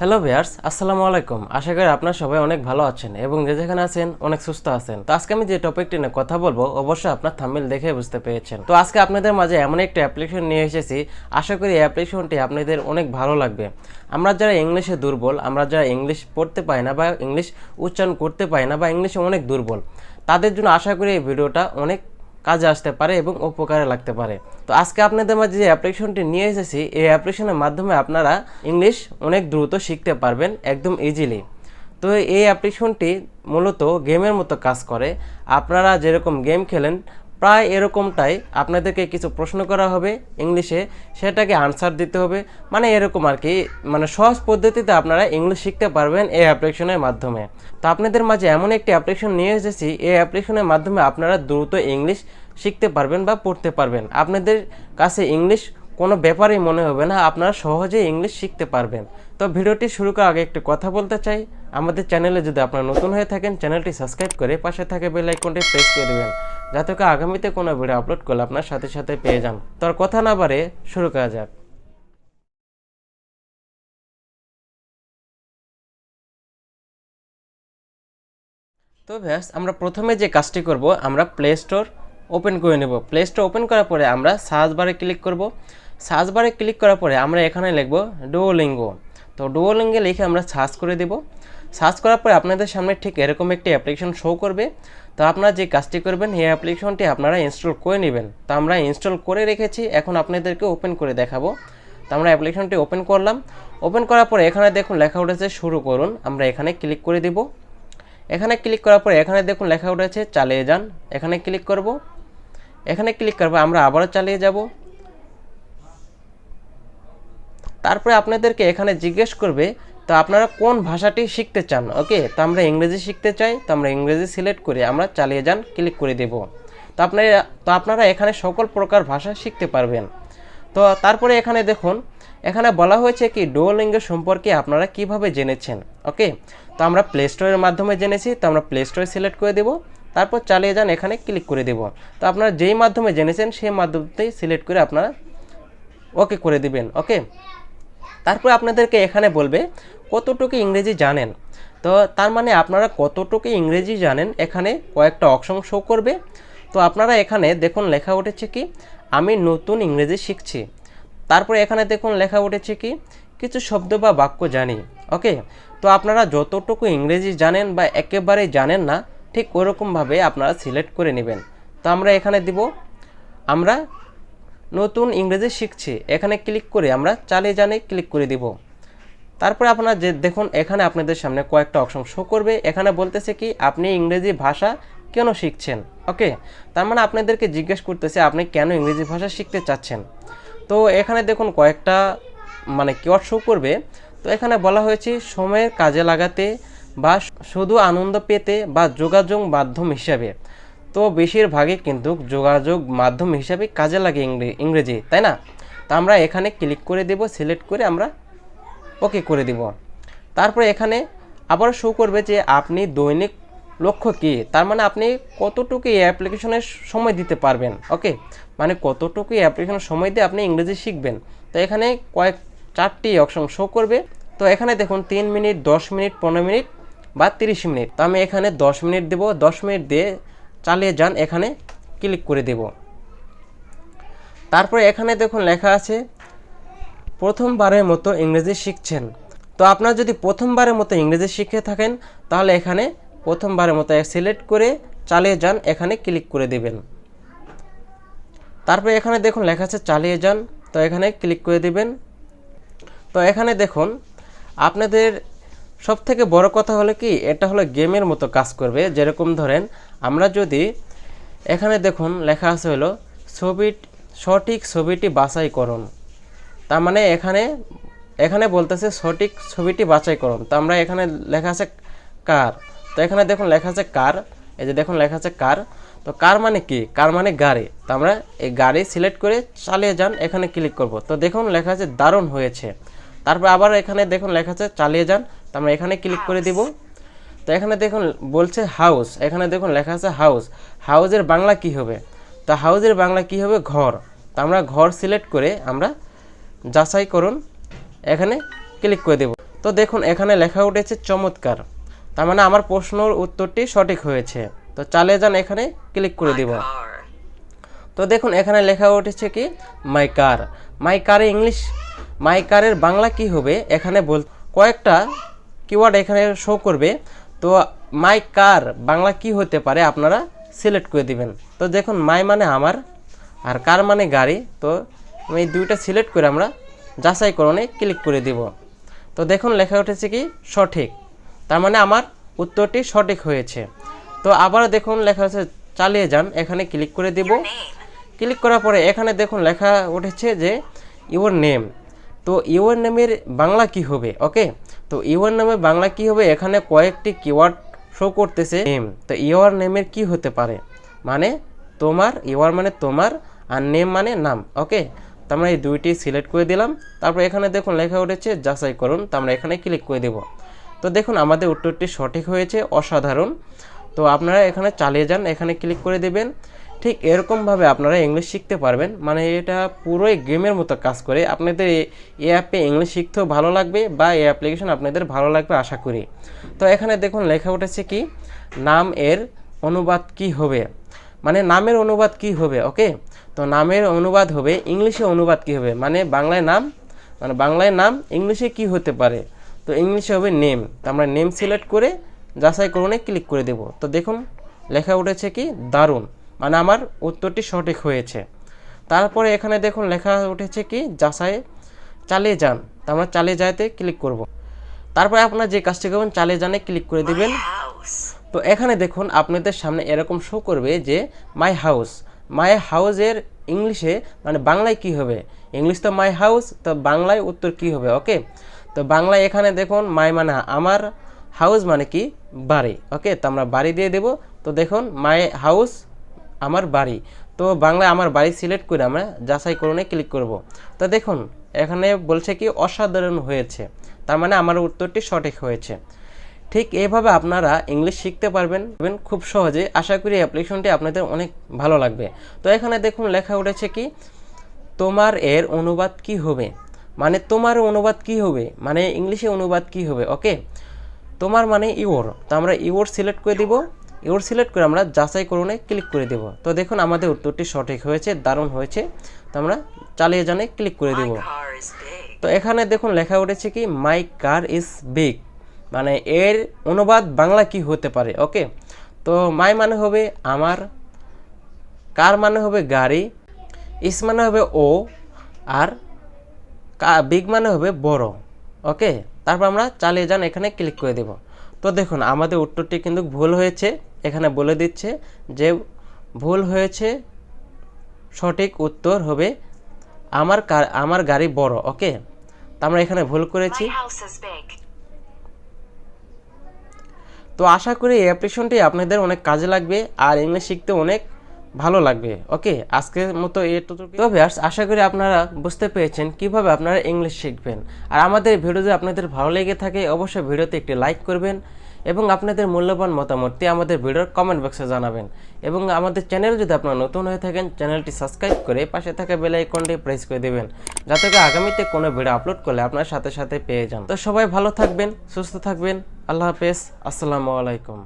Hello viewers, আসসালামু আলাইকুম। আশা করি আপনারা সবাই অনেক ভালো আছেন এবং যে যেখানে আছেন অনেক সুস্থ আছেন। তো আজকে আমি যে টপিকটি নিয়ে কথা বলবো অবশ্যই আপনার থাম্বনেল দেখে বুঝতে পেরেছেন। তো আজকে আপনাদের মাঝে এমন একটা অ্যাপ্লিকেশন নিয়ে এসেছি, আশা করি এই অ্যাপ্লিকেশনটি আপনাদের অনেক ভালো লাগবে। আমরা যারা ইংলিশে দুর্বল, আমরা যারা ইংলিশ পড়তে পাই না বা ইংলিশ উচ্চারণ করতে পাই না বা ইংলিশে অনেক দুর্বল, তাদের জন্য আশা করি এই ভিডিওটা অনেক কাজে আসতে পারে এবং উপকারে লাগতে পারে। তো আজকে আপনাদের মাঝে যে অ্যাপ্লিকেশনটি নিয়ে এসেছি, এই অ্যাপ্লিকেশনের মাধ্যমে আপনারা ইংলিশ অনেক দ্রুত শিখতে পারবেন একদম ইজিলি। তো এই অ্যাপ্লিকেশনটি মূলত গেমের মতো কাজ করে। আপনারা যেরকম গেম খেলেন প্রায় এরকমটাই, আপনাদেরকে কিছু প্রশ্ন করা হবে ইংলিশে, সেটাকে আনসার দিতে হবে, মানে এরকম আর কি। মানে সহজ পদ্ধতিতে আপনারা ইংলিশ শিখতে পারবেন এই অ্যাপ্লিকেশনের মাধ্যমে। তো আপনাদের মাঝে এমন একটি অ্যাপ্লিকেশন নিয়ে এসেছি, এই অ্যাপ্লিকেশনের মাধ্যমে আপনারা দ্রুত ইংলিশ শিখতে পারবেন বা পড়তে পারবেন। আপনাদের কাছে ইংলিশ কোনো ব্যাপারই মনে হবে না, আপনারা সহজেই ইংলিশ শিখতে পারবেন। তো ভিডিওটি শুরু করার আগে একটি কথা বলতে চাই, আমাদের চ্যানেলে যদি আপনারা নতুন হয়ে থাকেন চ্যানেলটি সাবস্ক্রাইব করে পাশে থাকে বেল আইকনটি প্রেস করে দেবেন, যাতে করে আগামীতে কোনো ভিডিও আপলোড করলে আপনার সাথে সাথে পেয়ে যান। তো আর কথা না বাড়ে শুরু করা যাক। তো ব্যাস, আমরা প্রথমে যে কাজটি করব, আমরা প্লে স্টোর ওপেন করে নেব। প্লে স্টোর ওপেন করার পরে আমরা সার্চ বারে ক্লিক করব। সার্চ বারে ক্লিক করার পরে আমরা এখানে লিখব ডুওলিঙ্গো। তো ডুওলিঙ্গো লিখে আমরা সার্চ করে দেব। সার্চ করার পরে আপনাদের সামনে ঠিক এরকম একটি অ্যাপ্লিকেশন শো করবে। তো আপনারা যে কাজটি করবেন, এই অ্যাপ্লিকেশনটি আপনারা ইনস্টল করে নেবেন। তো আমরা ইনস্টল করে রেখেছি, এখন আপনাদেরকে ওপেন করে দেখাবো। তো আমরা অ্যাপ্লিকেশনটি ওপেন করলাম। ওপেন করার পরে এখানে দেখুন লেখা উঠেছে শুরু করুন, আমরা এখানে ক্লিক করে দেব। এখানে ক্লিক করার পরে এখানে দেখুন লেখা উঠেছে চালিয়ে যান, এখানে ক্লিক করব। এখানে ক্লিক করব, আমরা আবারও চালিয়ে যাব। তারপরে আপনাদেরকে এখানে জিজ্ঞেস করবে তো আপনারা কোন ভাষাটি শিখতে চান। ওকে, তো আমরা ইংরেজি শিখতে চাই, তো আমরা ইংরেজি সিলেক্ট করে আমরা চালিয়ে যান ক্লিক করে দেব। তো আপনারা এখানে সকল প্রকার ভাষা শিখতে পারবেন। তো তারপরে এখানে দেখুন, এখানে বলা হয়েছে কি ডুওলিঙ্গো সম্পর্কে আপনারা কিভাবে জেনেছেন। ওকে, তো আমরা প্লে স্টোরের মাধ্যমে জেনেছি, তো আমরা প্লে স্টোরে সিলেক্ট করে দেব। তারপর চালিয়ে যান, এখানে ক্লিক করে দেব। তো আপনারা যেই মাধ্যমে জেনেছেন সেই মাধ্যমতেই সিলেক্ট করে আপনারা ওকে করে দিবেন। ওকে, তারপর আপনাদেরকে এখানে বলবে কতটুকু ইংরেজি জানেন। তো তার মানে আপনারা কতটুকু ইংরেজি জানেন এখানে কয়েকটা অপশন শো করবে। তো আপনারা এখানে দেখুন লেখা উঠেছে কি আমি নতুন ইংরেজি শিখছি। তারপরে এখানে দেখুন লেখা উঠেছে কি কিছু শব্দ বা বাক্য জানি। ওকে, তো আপনারা যতটুকু ইংরেজি জানেন বা একেবারেই জানেন না, ঠিক ওরকমভাবে আপনারা সিলেক্ট করে নেবেন। তো আমরা এখানে দিব আমরা নতুন ইংরেজি শিখছি, এখানে ক্লিক করে আমরা চালিয়ে যানে ক্লিক করে দিব। তারপরে আপনারা যে দেখুন এখানে আপনাদের সামনে কয়েকটা অপশন শো করবে। এখানে বলতেছে কি আপনি ইংরেজি ভাষা কেন শিখছেন। ওকে, তার মানে আপনাদেরকে জিজ্ঞেস করতেছে আপনি কেন ইংরেজি ভাষা শিখতে চাচ্ছেন। তো এখানে দেখুন কয়েকটা মানে কিওয়ার্ড শো করবে। তো এখানে বলা হয়েছে সময়ের কাজে লাগাতে বা শুধু আনন্দ পেতে বা যোগাযোগ মাধ্যম হিসাবে। তো বেশিরভাগই কিন্তু যোগাযোগ মাধ্যম হিসাবে কাজে লাগে ইংরেজি, তাই না? তো আমরা এখানে ক্লিক করে দেব, সিলেক্ট করে আমরা ওকে করে দিব। তারপরে এখানে আবার শো করবে যে আপনি দৈনিক লক্ষ্য কী, তার মানে আপনি কতটুকু এই অ্যাপ্লিকেশনের সময় দিতে পারবেন। ওকে, মানে কতটুকু এই অ্যাপ্লিকেশনের সময় দিয়ে আপনি ইংরেজি শিখবেন। তো এখানে চারটি অপশন শো করবে। তো এখানে দেখুন 3 মিনিট, 10 মিনিট, 15 মিনিট বা 30 মিনিট। তো আমি এখানে 10 মিনিট দেব। 10 মিনিট দিয়ে চালিয়ে যান, এখানে ক্লিক করে দেব। তারপরে এখানে দেখুন লেখা আছে প্রথমবারের মতো ইংরেজি শিখছেন। তো আপনারা যদি প্রথমবারের মতো ইংরেজি শিখে থাকেন তাহলে এখানে প্রথমবারের মতো সিলেক্ট করে চালিয়ে যান, এখানে ক্লিক করে দেবেন। তারপরে এখানে দেখুন লেখা আছে চালিয়ে যান, তো এখানে ক্লিক করে দিবেন। তো এখানে দেখুন আপনাদের সবথেকে বড় কথা হলো কি এটা হলো গেমের মতো কাজ করবে। যেরকম ধরেন আমরা যদি এখানে দেখুন লেখা আছে হলো সঠিক ছবিটি বাছাই করুন। তার মানে এখানে বলতেছে সঠিক ছবিটি বাছাই করুন। তো আমরা এখানে লেখা আছে কার, তো এখানে দেখুন লেখা আছে কার, এই যে দেখুন লেখা আছে কার। তো কার মানে কি, কার মানে গাড়ি। তো আমরা এই গাড়ি সিলেক্ট করে চালিয়ে যান, এখানে ক্লিক করব। তো দেখুন লেখা আছে দারুণ হয়েছে। তারপর আবার এখানে দেখুন লেখা আছে চালিয়ে যান, তো আমরা এখানে ক্লিক করে দিব। তো এখানে দেখুন বলছে হাউস, এখানে দেখুন লেখা আছে হাউস। হাউসের বাংলা কি হবে, তো হাউসের বাংলা কি হবে ঘর। তো আমরা ঘর সিলেক্ট করে আমরা যাচাই করুন, এখানে ক্লিক করে দেব। তো দেখুন এখানে লেখা উঠেছে চমৎকার, তার মানে আমার প্রশ্নের উত্তরটি সঠিক হয়েছে। তো চালিয়ে যান, এখানে ক্লিক করে দিব। তো দেখুন এখানে লেখা উঠেছে কি মাই কার। মাই কারে ইংলিশ, মাই কারের বাংলা কি হবে এখানে কয়েকটা কিওয়ার্ড এখানে শো করবে। তো মাই কার বাংলা কি হতে পারে আপনারা সিলেক্ট করে দিবেন। তো দেখুন মাই মানে আমার আর কার মানে গাড়ি। তো এই দুইটা সিলেক্ট করে আমরা যাচাইকরণে ক্লিক করে দিব। তো দেখুন লেখা উঠেছে কি সঠিক, তার মানে আমার উত্তরটি সঠিক হয়েছে। তো আবার দেখুন লেখা আছে চালিয়ে যান, এখানে ক্লিক করে দিব। ক্লিক করার পরে এখানে দেখুন লেখা উঠেছে যে ইওর নেম। তো ইওর নেমের বাংলা কি হবে? ওকে, তো ইওর নেমের বাংলা কি হবে, এখানে কয়েকটি কিওয়ার্ড শো করতেছে নেম। তো ইওর নেমের কি হতে পারে, মানে তোমার, ইওর মানে তোমার আর নেম মানে নাম। ওকে, তো আমরা এই দুইটি সিলেক্ট করে দিলাম। তারপর এখানে দেখুন লেখা উঠেছে যাচাই করুন, তো আমরা এখানে ক্লিক করে দেব। তো দেখুন আমাদের উত্তরটি সঠিক হয়েছে, অসাধারণ। তো আপনারা এখানে চালিয়ে যান, এখানে ক্লিক করে দেবেন। ঠিক এরকমভাবে আপনারা ইংলিশ শিখতে পারবেন, মানে এটা পুরোই গেমের মতো কাজ করে। আপনাদের এই অ্যাপে ইংলিশ শিখতেও ভালো লাগবে বা এই অ্যাপ্লিকেশন আপনাদের ভালো লাগবে আশা করি। তো এখানে দেখুন লেখা উঠেছে কি নাম এর অনুবাদ কি হবে, মানে নামের অনুবাদ কি হবে। ওকে, তো নামের অনুবাদ হবে, ইংলিশে অনুবাদ কি হবে, মানে বাংলায় নাম, মানে বাংলায় নাম ইংলিশে কি হতে পারে। তো ইংলিশে হবে নেম। তো আমরা নেম সিলেক্ট করে যাচাই করুনে ক্লিক করে দেব। তো দেখুন লেখা উঠেছে কি দারুণ, মানে আমার উত্তরটি সঠিক হয়েছে। তারপরে এখানে দেখুন লেখা উঠেছে কি যাচাই চালিয়ে যান। তো আমরা চালিয়ে যাইতে ক্লিক করব। তারপরে আপনার যে কাজটি করবেন চালিয়ে যানে ক্লিক করে দিবেন। তো এখানে দেখুন আপনাদের সামনে এরকম শো করবে যে মাই হাউস। মাই হাউসের ইংলিশে মানে বাংলায় কি হবে, ইংলিশ তো মাই হাউস, তো বাংলায় উত্তর কি হবে। ওকে, তো বাংলায় এখানে দেখুন মাই মানে আমার, হাউস মানে কি বাড়ি। ওকে, তো আমরা বাড়ি দিয়ে দেব। তো দেখুন মাই হাউস আমার বাড়ি। তো বাংলায় আমার বাড়ি সিলেক্ট করে আমরা যাচাই করণে ক্লিক করব। তো দেখুন এখানে বলছে কি অসাধারণ হয়েছে, তার মানে আমার উত্তরটি সঠিক হয়েছে। ঠিক এইভাবে আপনারা ইংলিশ শিখতে পারবেন খুব সহজে। আশা করি অ্যাপ্লিকেশনটি আপনাদের অনেক ভালো লাগবে। তো এখানে দেখুন লেখা উঠেছে কি তোমার এর অনুবাদ কি হবে, মানে তোমার অনুবাদ কি হবে, মানে ইংলিশে অনুবাদ কি হবে। ওকে, তোমার মানে ইওর। তো আমরা ইওর সিলেক্ট করে দিব। ইওর সিলেক্ট করে আমরা যাচাই করণে ক্লিক করে দেব। তো দেখুন আমাদের উত্তরটি সঠিক হয়েছে, দারুণ হয়েছে। তো আমরা চালিয়ে যানে ক্লিক করে দেব। তো এখানে দেখুন লেখা উঠেছে কি মাই কার ইজ বিগ, মানে এর অনুবাদ বাংলা কি হতে পারে। ওকে, তো মাই মানে হবে আমার, কার মানে হবে গাড়ি, ইস মানে হবে ও, আর বিগ মানে হবে বড়। ওকে, তারপর আমরা চালিয়ে যান, এখানে ক্লিক করে দেব। তো দেখুন আমাদের উত্তরটি কিন্তু ভুল হয়েছে, এখানে বলে দিচ্ছে যে ভুল হয়েছে, সঠিক উত্তর হবে আমার গাড়ি বড়। ওকে, তো আমরা এখানে ভুল করেছি। তো আশা করি এই অ্যাপ্লিকেশনটি আপনাদের অনেক কাজে লাগবে আর ইংলিশ শিখতে অনেক ভালো লাগবে। ওকে, আজকের মতো এতটুকু। তো ভিউয়ার্স, আশা করি আপনারা বুঝতে পেরেছেন কিভাবে আপনারা ইংলিশ শিখবেন। আর আমাদের ভিডিও যদি আপনাদের ভালো লেগে থাকে অবশ্যই ভিডিওতে একটি লাইক করবেন এবং আপনাদের মূল্যবান মতামতটি আমাদের ভিডিওর কমেন্ট বক্সে জানাবেন। এবং আমাদের চ্যানেল যদি আপনারা নতুন হয়ে থাকেন চ্যানেলটি সাবস্ক্রাইব করে পাশে থাকা বেল আইকনটি প্রেস করে দেবেন, যাতে করে আগামীতে কোনো ভিডিও আপলোড করলে আপনার সাথে সাথে পেয়ে যান। তো সবাই ভালো থাকবেন, সুস্থ থাকবেন। আল্লাহ হাফেজ, আসসালামু আলাইকুম।